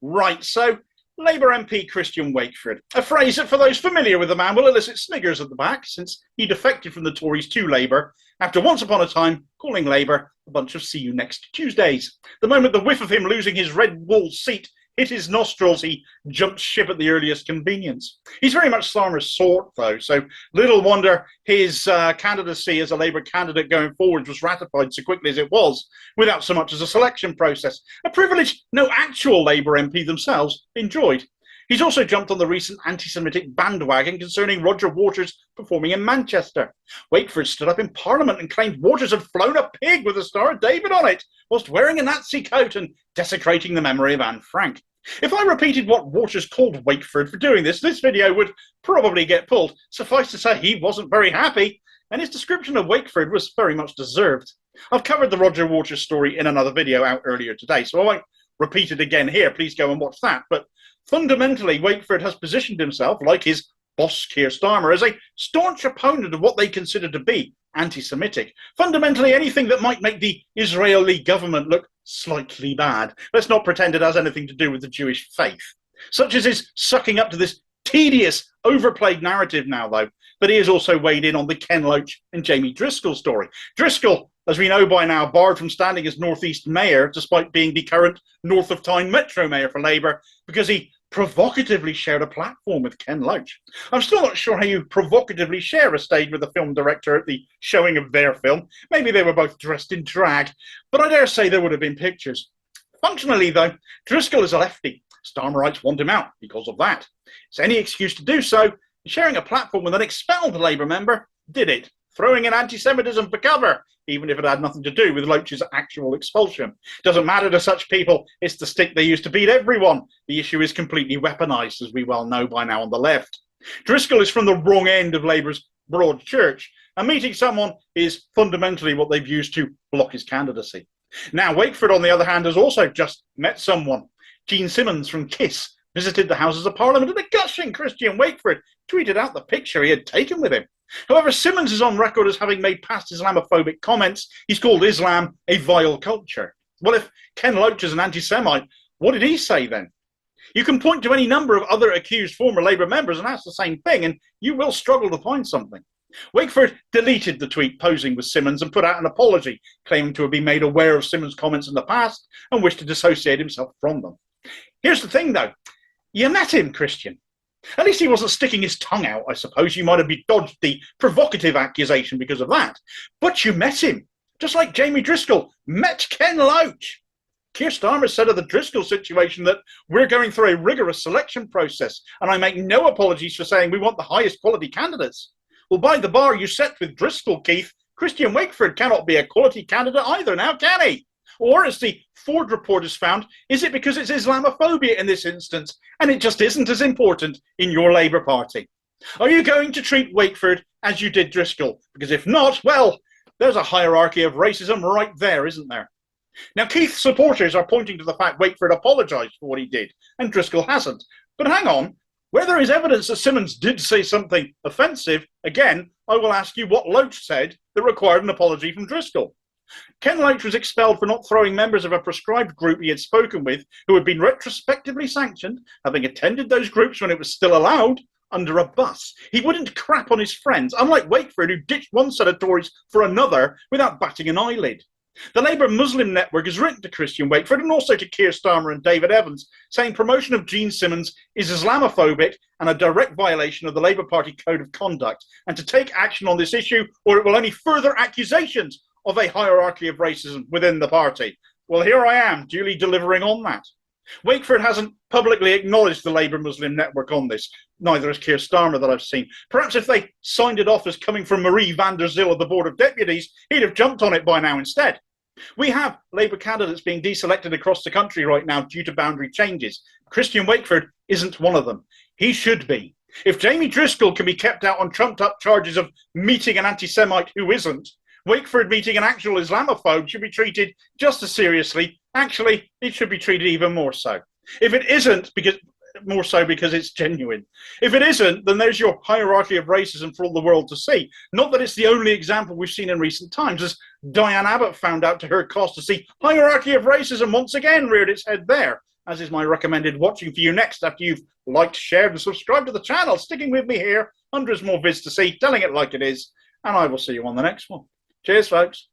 Right, so Labour MP Christian Wakeford, a phrase that for those familiar with the man will elicit sniggers at the back, since he defected from the Tories to Labour after once upon a time calling Labour a bunch of see you next Tuesdays. The moment the whiff of him losing his red wall seat hit his nostrils, he jumped ship at the earliest convenience. He's very much Starmer's sort, though, so little wonder his candidacy as a Labour candidate going forward was ratified so quickly as it was, without so much as a selection process, a privilege no actual Labour MP themselves enjoyed. He's also jumped on the recent antisemitic bandwagon concerning Roger Waters performing in Manchester. Wakeford stood up in Parliament and claimed Waters had flown a pig with a Star of David on it, whilst wearing a Nazi coat and desecrating the memory of Anne Frank. If I repeated what Waters called Wakeford for doing this video would probably get pulled. Suffice to say, he wasn't very happy, and his description of Wakeford was very much deserved. I've covered the Roger Waters story in another video out earlier today, so I won't repeat it again here. Please go and watch that. But fundamentally, Wakeford has positioned himself, like his boss Keir Starmer, as a staunch opponent of what they consider to be anti-Semitic. Fundamentally, anything that might make the Israeli government look slightly bad. Let's not pretend it has anything to do with the Jewish faith. Such as his sucking up to this tedious, overplayed narrative now, though, that he has also weighed in on the Ken Loach and Jamie Driscoll story. Driscoll, as we know by now, barred from standing as North East Mayor, despite being the current North of Tyne Metro Mayor for Labour, because he provocatively shared a platform with Ken Loach. I'm still not sure how you provocatively share a stage with a film director at the showing of their film. Maybe they were both dressed in drag, but I dare say there would have been pictures. Functionally, though, Driscoll is a lefty. Starmerites want him out because of that. It's any excuse to do so. Sharing a platform with an expelled Labour member did it, throwing in antisemitism for cover, even if it had nothing to do with Loach's actual expulsion. Doesn't matter to such people, it's the stick they use to beat everyone. The issue is completely weaponised, as we well know by now on the left. Driscoll is from the wrong end of Labour's broad church, and meeting someone is fundamentally what they've used to block his candidacy. Now, Wakeford, on the other hand, has also just met someone. Simmons from KISS visited the Houses of Parliament, and a gushing Christian Wakeford tweeted out the picture he had taken with him. However, Simmons is on record as having made past Islamophobic comments. He's called Islam a vile culture. Well, if Ken Loach is an anti-Semite, what did he say then? You can point to any number of other accused former Labour members and ask the same thing, and you will struggle to find something. Wakeford deleted the tweet posing with Simmons and put out an apology, claiming to have been made aware of Simmons' comments in the past and wished to dissociate himself from them. Here's the thing, though. You met him, Christian. At least he wasn't sticking his tongue out, I suppose. You might have dodged the provocative accusation because of that. But you met him, just like Jamie Driscoll met Ken Loach. Keir Starmer said of the Driscoll situation that we're going through a rigorous selection process, and I make no apologies for saying we want the highest quality candidates. Well, by the bar you set with Driscoll, Keith, Christian Wakeford cannot be a quality candidate either now, can he? Or, as the Ford report has found, is it because it's Islamophobia in this instance, and it just isn't as important in your Labour Party? Are you going to treat Wakeford as you did Driscoll? Because if not, well, there's a hierarchy of racism right there, isn't there? Now, Keith's supporters are pointing to the fact Wakeford apologised for what he did, and Driscoll hasn't. But hang on, where there is evidence that Simmons did say something offensive, again, I will ask you what Loach said that required an apology from Driscoll. Ken Loach was expelled for not throwing members of a prescribed group he had spoken with, who had been retrospectively sanctioned, having attended those groups when it was still allowed, under a bus. He wouldn't crap on his friends, unlike Wakeford, who ditched one set of Tories for another without batting an eyelid. The Labour Muslim Network has written to Christian Wakeford and also to Keir Starmer and David Evans, saying promotion of Gene Simmons is Islamophobic and a direct violation of the Labour Party Code of Conduct, and to take action on this issue, or it will only further accusations of a hierarchy of racism within the party. Well, here I am, duly delivering on that. Wakeford hasn't publicly acknowledged the Labour Muslim Network on this, neither has Keir Starmer that I've seen. Perhaps if they signed it off as coming from Marie van der Zyl of the Board of Deputies, he'd have jumped on it by now instead. We have Labour candidates being deselected across the country right now due to boundary changes. Christian Wakeford isn't one of them. He should be. If Jamie Driscoll can be kept out on trumped-up charges of meeting an anti-Semite who isn't, Wakeford meeting an actual Islamophobe should be treated just as seriously. Actually, it should be treated even more so. If it isn't, more so because it's genuine. If it isn't, then there's your hierarchy of racism for all the world to see. Not that it's the only example we've seen in recent times, as Diane Abbott found out to her cost to see hierarchy of racism once again reared its head there. as is my recommended watching for you next after you've liked, shared, and subscribed to the channel. Sticking with me here, hundreds more vids to see, telling it like it is, and I will see you on the next one. Cheers, folks.